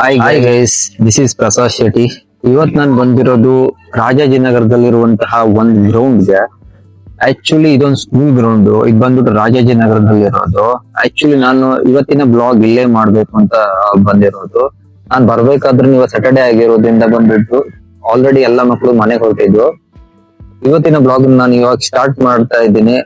Hi guys, this is Prasad Shetty. ಇವತ್ ನಾನು ಬಂದಿರೋದು ರಾಜಾಜಿನಗರದಲ್ಲಿರುವಂತಹ ಒಂದು ಗ್ರೌಂಡ್ಗೆ. ಆಕ್ಚುಲಿ ಇದೊಂದು ಸ್ಕೂಲ್ ಗ್ರೌಂಡ್. ಇದು ಬಂದ್ಬಿಟ್ಟು ರಾಜಾಜಿನಗರದಲ್ಲಿರೋದು. ಆಕ್ಚುಲಿ ನಾನು ಇವತ್ತಿನ ಬ್ಲಾಗ್ ಇಲ್ಲೇ ಮಾಡ್ಬೇಕು ಅಂತ ಬಂದಿರೋದು. ನಾನ್ ಬರ್ಬೇಕಾದ್ರೆ ಇವತ್ತು ಸ್ಯಾಟರ್ಡೆ ಆಗಿರೋದ್ರಿಂದ ಬಂದ್ಬಿಟ್ಟು ಆಲ್ರೆಡಿ ಎಲ್ಲ ಮಕ್ಕಳು ಮನೆಗೆ ಹೊರಟಿದ್ರು. ಇವತ್ತಿನ ಬ್ಲಾಗ್ ನಾನು ಇವಾಗ ಸ್ಟಾರ್ಟ್ ಮಾಡ್ತಾ ಇದ್ದೀನಿ.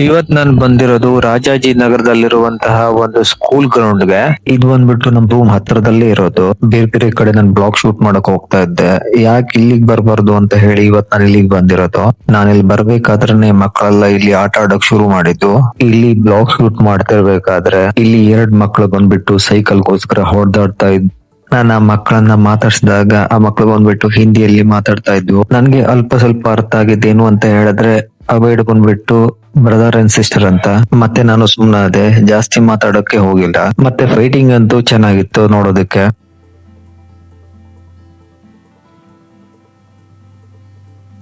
ಇವತ್ ನಾನು ಬಂದಿರೋದು ರಾಜಾಜಿನಗರದಲ್ಲಿರುವಂತಹ ಒಂದು ಸ್ಕೂಲ್ ಗ್ರೌಂಡ್ಗೆ. ಇದು ಬಂದ್ಬಿಟ್ಟು ನಮ್ ರೂಮ್ ಹತ್ರದಲ್ಲೇ ಇರೋದು. ಬೇರೆ ಬೇರೆ ಕಡೆ ನಾನು ಬ್ಲಾಗ್ ಶೂಟ್ ಮಾಡಕ್ ಹೋಗ್ತಾ ಇದ್ದೆ. ಯಾಕೆ ಇಲ್ಲಿಗೆ ಬರ್ಬಾರ್ದು ಅಂತ ಹೇಳಿ ಇವತ್ ನಾನು ಇಲ್ಲಿಗೆ ಬಂದಿರೋದು. ನಾನು ಇಲ್ಲಿ ಬರ್ಬೇಕಾದ್ರೆ ಮಕ್ಕಳೆಲ್ಲ ಇಲ್ಲಿ ಆಟ ಆಡಕ್ ಶುರು ಮಾಡಿದ್ದು. ಇಲ್ಲಿ ಬ್ಲಾಗ್ ಶೂಟ್ ಮಾಡ್ತಿರ್ಬೇಕಾದ್ರೆ ಇಲ್ಲಿ 2 ಮಕ್ಕಳು ಬಂದ್ಬಿಟ್ಟು ಸೈಕಲ್ಗೋಸ್ಕರ ಹೊಡೆದಾಡ್ತಾ ಇದ್ವು. ನಾನು ಆ ಮಕ್ಕಳನ್ನ ಮಾತಾಡ್ಸಿದಾಗ ಆ ಮಕ್ಕಳು ಬಂದ್ಬಿಟ್ಟು ಹಿಂದಿಯಲ್ಲಿ ಮಾತಾಡ್ತಾ ಇದ್ವು. ನನ್ಗೆ ಅಲ್ಪ ಸ್ವಲ್ಪ ಅರ್ಥ ಆಗಿದ್ದೇನು ಅಂತ ಹೇಳಿದ್ರೆ ಅವಾಯ್ಡ್ ಬಂದ್ಬಿಟ್ಟು ಬ್ರದರ್ ಅಂಡ್ ಸಿಸ್ಟರ್ ಅಂತ. ಮತ್ತೆ ನಾನು ಸುಮ್ಮನಾದೆ, ಜಾಸ್ತಿ ಮಾತಾಡೋಕೆ ಹೋಗಿಲ್ಲ. ಮತ್ತೆ ಫೈಟಿಂಗ್ ಅಂತೂ ಚೆನ್ನಾಗಿತ್ತು ನೋಡೋದಕ್ಕೆ.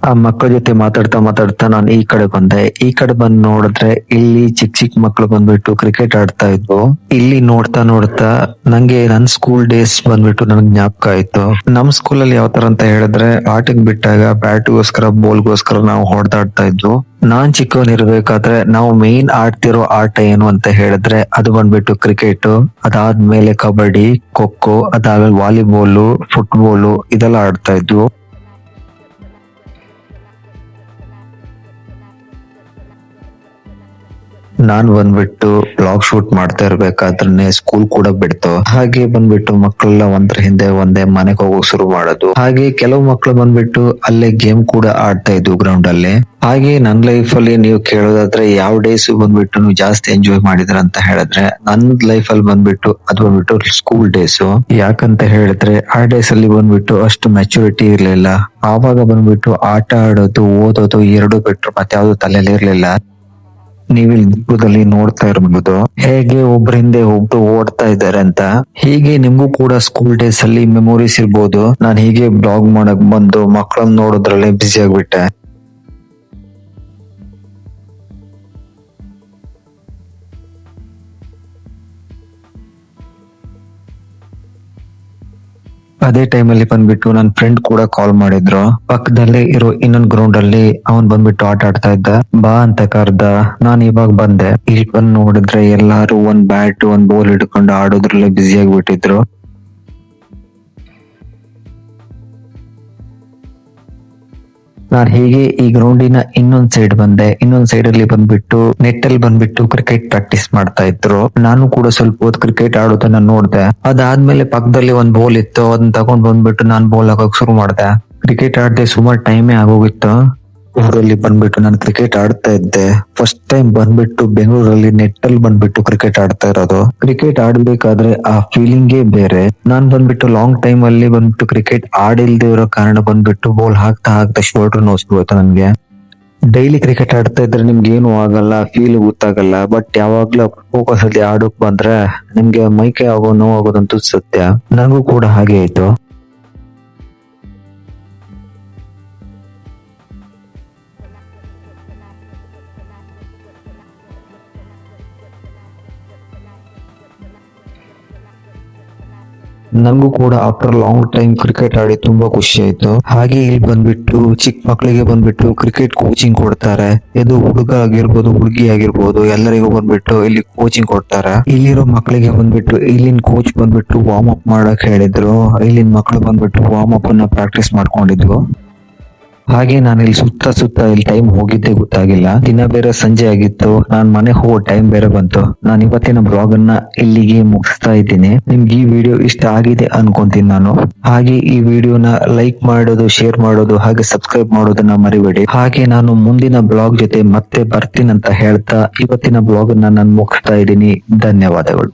ಆ ಮಕ್ಕಳ ಜೊತೆ ಮಾತಾಡ್ತಾ ಮಾತಾಡ್ತಾ ನಾನು ಈ ಕಡೆ ಬಂದೆ. ಈ ಕಡೆ ಬಂದ್ ನೋಡಿದ್ರೆ ಇಲ್ಲಿ ಚಿಕ್ಕ ಚಿಕ್ಕ ಮಕ್ಳು ಬಂದ್ಬಿಟ್ಟು ಕ್ರಿಕೆಟ್ ಆಡ್ತಾ ಇದ್ವು. ಇಲ್ಲಿ ನೋಡ್ತಾ ನೋಡ್ತಾ ನಂಗೆ ನನ್ ಸ್ಕೂಲ್ ಡೇಸ್ ಬಂದ್ಬಿಟ್ಟು ನನ್ಗೆ ಜ್ಞಾಪಕ ಆಯ್ತು. ನಮ್ ಸ್ಕೂಲಲ್ಲಿ ಯಾವ ತರ ಅಂತ ಹೇಳಿದ್ರೆ ಆಟಕ್ ಬಿಟ್ಟಾಗ ಬ್ಯಾಟ್ಗೋಸ್ಕರ ಗೋಸ್ಕರ ನಾವು ಹೊಡೆದಾಡ್ತಾ ಇದ್ವು. ನಾನ್ ಚಿಕ್ಕವನಿರ್ಬೇಕಾದ್ರೆ ನಾವು ಮೇನ್ ಆಡ್ತಿರೋ ಆಟ ಏನು ಅಂತ ಹೇಳಿದ್ರೆ ಅದು ಬಂದ್ಬಿಟ್ಟು ಕ್ರಿಕೆಟ್. ಅದಾದ್ಮೇಲೆ ಕಬಡ್ಡಿ, ಖೋ ಖೋ, ಅದಾದ್ಮೇಲೆ ವಾಲಿಬಾಲ್, ಫುಟ್ಬಾಲ್ ಇದೆಲ್ಲ ಆಡ್ತಾ ಇದ್ವು. ನಾನ್ ಬಂದ್ಬಿಟ್ಟು ಬ್ಲಾಗ್ ಶೂಟ್ ಮಾಡ್ತಾ ಇರ್ಬೇಕಾದ್ರೆ ಸ್ಕೂಲ್ ಕೂಡ ಬಿಡ್ತು. ಹಾಗೆ ಬಂದ್ಬಿಟ್ಟು ಮಕ್ಕಳೆಲ್ಲ ಒಂದ್ರ ಹಿಂದೆ ಒಂದೇ ಮನೆಗೆ ಹೋಗೋಕ್ ಶುರು ಮಾಡೋದು. ಹಾಗೆ ಕೆಲವು ಮಕ್ಕಳು ಬಂದ್ಬಿಟ್ಟು ಅಲ್ಲೇ ಗೇಮ್ ಕೂಡ ಆಡ್ತಾ ಇದ್ವು ಗ್ರೌಂಡ್ ಅಲ್ಲಿ. ಹಾಗೆ ನನ್ ಲೈಫ್ ಅಲ್ಲಿ ನೀವು ಕೇಳೋದಾದ್ರೆ ಯಾವ ಡೇಸ್ ಬಂದ್ಬಿಟ್ಟು ನೀವು ಜಾಸ್ತಿ ಎಂಜಾಯ್ ಮಾಡಿದ್ರ ಅಂತ ಹೇಳಿದ್ರೆ ನನ್ ಲೈಫ್ ಅಲ್ಲಿ ಬಂದ್ಬಿಟ್ಟು ಅದು ಬಂದ್ಬಿಟ್ಟು ಸ್ಕೂಲ್ ಡೇಸ್. ಯಾಕಂತ ಹೇಳಿದ್ರೆ ಆ ಡೇಸ್ ಅಲ್ಲಿ ಬಂದ್ಬಿಟ್ಟು ಅಷ್ಟು ಮೆಚುರಿಟಿ ಇರ್ಲಿಲ್ಲ. ಆವಾಗ ಬಂದ್ಬಿಟ್ಟು ಆಟ ಆಡೋದು, ಓದೋದು ಎರಡು ಬಿಟ್ರು ಮತ್ತೆ ಯಾವ್ದು ತಲೆಯಲ್ಲಿ ಇರ್ಲಿಲ್ಲ. ನೀವಿಲ್ಲಿ ದೂರದಲ್ಲಿ ನೋಡ್ತಾ ಇರ್ಬೋದು ಹೇಗೆ ಒಬ್ರ ಹಿಂದೆ ಒಬ್ರು ಓಡ್ತಾ ಇದ್ದಾರೆ ಅಂತ. ಹೀಗೆ ನಿಮ್ಗೂ ಕೂಡ ಸ್ಕೂಲ್ ಡೇಸ್ ಅಲ್ಲಿ ಮೆಮೊರೀಸ್ ಇರ್ಬೋದು. ನಾನು ಹೀಗೆ ಬ್ಲಾಗ್ ಮಾಡಕ್ ಬಂದು ಮಕ್ಕಳನ್ನ ನೋಡೋದ್ರಲ್ಲೇ ಬಿಸಿ ಆಗ್ಬಿಟ್ಟೆ. ಅದೇ ಟೈಮ್ ಅಲ್ಲಿ ಬಂದ್ಬಿಟ್ಟು ನನ್ ಫ್ರೆಂಡ್ ಕೂಡ ಕಾಲ್ ಮಾಡಿದ್ರು. ಪಕ್ಕದಲ್ಲೇ ಇರೋ ಇನ್ನೊಂದ್ ಗ್ರೌಂಡ್ ಅಲ್ಲಿ ಅವನ್ ಬಂದ್ಬಿಟ್ಟು ಆಟ ಆಡ್ತಾ ಇದ್ದ. ಬಾ ಅಂತ ಕರ್ದ. ನಾನ್ ಇವಾಗ ಬಂದೆ. ಇಲ್ಲಿ ಬಂದ್ ನೋಡಿದ್ರೆ ಎಲ್ಲಾರು ಒಂದ್ ಬ್ಯಾಟ್ ಒಂದ್ ಬಾಲ್ ಹಿಡ್ಕೊಂಡು ಆಡೋದ್ರಲ್ಲೇ ಬ್ಯುಸಿ ಆಗ್ಬಿಟ್ಟಿದ್ರು. ನಾನ್ ಹೀಗೆ ಈ ಗ್ರೌಂಡಿನ ಇನ್ನೊಂದ್ ಸೈಡ್ ಬಂದೆ. ಇನ್ನೊಂದ್ ಸೈಡ್ ಅಲ್ಲಿ ಬಂದ್ಬಿಟ್ಟು ನೆಟ್ ಅಲ್ಲಿ ಬಂದ್ಬಿಟ್ಟು ಕ್ರಿಕೆಟ್ ಪ್ರಾಕ್ಟೀಸ್ ಮಾಡ್ತಾ ಇದ್ರು. ನಾನು ಕೂಡ ಸ್ವಲ್ಪ ಹೊತ್ತು ಕ್ರಿಕೆಟ್ ಆಡೋದನ್ನ ನೋಡ್ದೆ. ಅದಾದ್ಮೇಲೆ ಪಕ್ಕದಲ್ಲಿ ಒಂದ್ ಬಾಲ್ ಇತ್ತು, ಅದನ್ನ ತಗೊಂಡ್ ಬಂದ್ಬಿಟ್ಟು ನಾನ್ ಬಾಲ್ ಹಾಕಕ್ ಶುರು ಮಾಡ್ದೆ. ಕ್ರಿಕೆಟ್ ಆಡದೆ ಸುಮಾರು ಟೈಮೇ ಆಗೋಗಿತ್ತು. ಊರಲ್ಲಿ ಬಂದ್ಬಿಟ್ಟು ನಾನು ಕ್ರಿಕೆಟ್ ಆಡ್ತಾ ಇದ್ದೆ. ಫಸ್ಟ್ ಟೈಮ್ ಬಂದ್ಬಿಟ್ಟು ಬೆಂಗಳೂರಲ್ಲಿ ನೆಟ್ ಅಲ್ಲಿ ಬಂದ್ಬಿಟ್ಟು ಕ್ರಿಕೆಟ್ ಆಡ್ತಾ ಇರೋದು. ಕ್ರಿಕೆಟ್ ಆಡ್ಬೇಕಾದ್ರೆ ಆ ಫೀಲಿಂಗೇ ಬೇರೆ. ನಾನ್ ಬಂದ್ಬಿಟ್ಟು ಲಾಂಗ್ ಟೈಮ್ ಅಲ್ಲಿ ಬಂದ್ಬಿಟ್ಟು ಕ್ರಿಕೆಟ್ ಆಡಿಲ್ದೇ ಇರೋ ಕಾರಣ ಬಂದ್ಬಿಟ್ಟು ಬಾಲ್ ಹಾಕ್ತಾ ಶೋಲ್ಡರ್ ನೋಸ್ಬೋಯ್ತು ನನ್ಗೆ. ಡೈಲಿ ಕ್ರಿಕೆಟ್ ಆಡ್ತಾ ಇದ್ರೆ ನಿಮ್ಗೆ ಏನು ಆಗಲ್ಲ, ಫೀಲ್ ಗೊತ್ತಾಗಲ್ಲ. ಬಟ್ ಯಾವಾಗ್ಲೂ ಫೋಕಸ್ ಅಲ್ಲಿ ಆಡೋಕ್ ಬಂದ್ರೆ ನಿಮ್ಗೆ ಮೈಕೈ ಆಗೋ ನೋವು ಆಗೋದಂತೂ ಸತ್ಯ. ನನಗೂ ಕೂಡ ಹಾಗೆ ಆಯ್ತು. ನಂಗೂ ಕೂಡ ಆಫ್ಟರ್ ಲಾಂಗ್ ಟೈಮ್ ಕ್ರಿಕೆಟ್ ಆಡಿ ತುಂಬಾ ಖುಷಿ ಆಯ್ತು. ಹಾಗೆ ಇಲ್ಲಿ ಬಂದ್ಬಿಟ್ಟು ಚಿಕ್ಕ ಮಕ್ಕಳಿಗೆ ಬಂದ್ಬಿಟ್ಟು ಕ್ರಿಕೆಟ್ ಕೋಚಿಂಗ್ ಕೊಡ್ತಾರೆ. ಇದು ಹುಡುಗ ಆಗಿರ್ಬೋದು, ಹುಡುಗಿ ಆಗಿರ್ಬೋದು, ಎಲ್ಲರಿಗೂ ಬಂದ್ಬಿಟ್ಟು ಇಲ್ಲಿ ಕೋಚಿಂಗ್ ಕೊಡ್ತಾರೆ. ಇಲ್ಲಿರೋ ಮಕ್ಕಳಿಗೆ ಬಂದ್ಬಿಟ್ಟು ಇಲ್ಲಿನ ಕೋಚ್ ಬಂದ್ಬಿಟ್ಟು ವಾರ್ಮ್ ಅಪ್ ಮಾಡಕ್ ಹೇಳಿದ್ರು. ಇಲ್ಲಿನ ಮಕ್ಕಳು ಬಂದ್ಬಿಟ್ಟು ವಾರ್ಮ್ ಅಪ್ ಅನ್ನ ಪ್ರಾಕ್ಟೀಸ್ ಮಾಡ್ಕೊಂಡಿದ್ವು. ಹಾಗೆ ನಾನು ಇಲ್ಲಿ ಸುತ್ತ ಇಲ್ಲಿ ಟೈಮ್ ಹೋಗಿದ್ದೆ ಗೊತ್ತಾಗಿಲ್ಲ. ದಿನ ಬೇರೆ ಸಂಜೆ ಆಗಿತ್ತು. ನಾನ್ ಮನೆ ಹೋಗೋ ಟೈಮ್ ಬೇರೆ ಬಂತು. ನಾನು ಇವತ್ತಿನ ಬ್ಲಾಗ್ ಅನ್ನ ಇಲ್ಲಿಗೆ ಮುಗಿಸ್ತಾ ಇದ್ದೀನಿ. ನಿಮ್ಗೆ ಈ ವಿಡಿಯೋ ಇಷ್ಟ ಆಗಿದೆ ಅನ್ಕೊಂತೀನಿ ನಾನು. ಹಾಗೆ ಈ ವಿಡಿಯೋನ ಲೈಕ್ ಮಾಡೋದು, ಶೇರ್ ಮಾಡೋದು, ಹಾಗೆ ಸಬ್ಸ್ಕ್ರೈಬ್ ಮಾಡೋದನ್ನ ಮರಿಬೇಡಿ. ಹಾಗೆ ನಾನು ಮುಂದಿನ ಬ್ಲಾಗ್ ಜೊತೆ ಮತ್ತೆ ಬರ್ತೀನಿ ಅಂತ ಹೇಳ್ತಾ ಇವತ್ತಿನ ಬ್ಲಾಗ್ ಅನ್ನ ನಾನು ಮುಗಿಸ್ತಾ ಇದ್ದೀನಿ. ಧನ್ಯವಾದಗಳು.